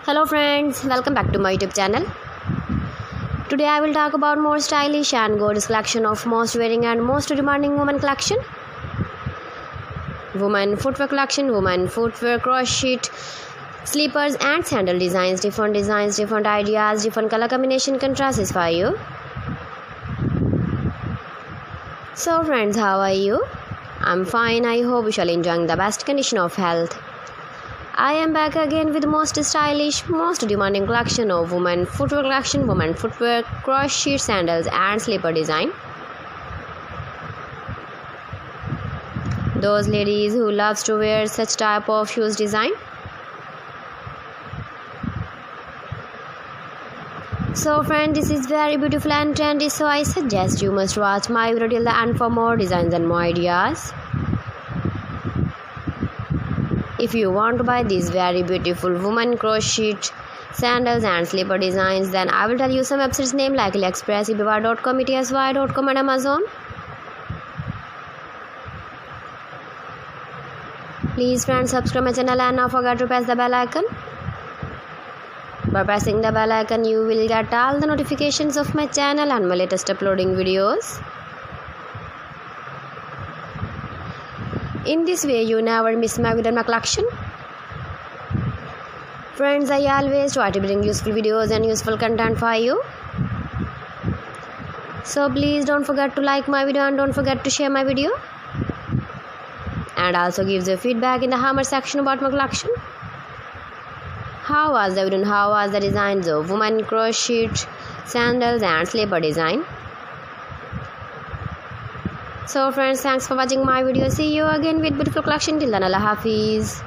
Hello friends, welcome back to my YouTube channel. Today I will talk about more stylish and gorgeous collection of most wearing and most demanding women collection. Women footwear collection, women footwear crochet, slippers and sandal designs, different ideas, different color combination contrasts for you. So friends, how are you? I'm fine. I hope you shall enjoying the best condition of health. I am back again with most stylish, most demanding collection of women footwear, crochet, sandals and slipper design. Those ladies who loves to wear such type of shoes design. So friend, this is very beautiful and trendy, so I suggest you must watch my video till the end for more designs and more ideas. If you want to buy these very beautiful women crochet sandals and slipper designs, then I will tell you some websites name like AliExpress, eBay.com, ETSY.com and Amazon. Please friends, subscribe my channel and not forget to press the bell icon. By pressing the bell icon, you will get all the notifications of my channel and my latest uploading videos. In this way, you never miss my video and my collection. Friends, I always try to bring useful videos and useful content for you. So please don't forget to like my video and don't forget to share my video. And also give your feedback in the comment section about my collection. How was the video and how was the designs of women crochet sandals and slipper design? So friends, thanks for watching my video. See you again with beautiful collection. Till then, Allah Hafiz.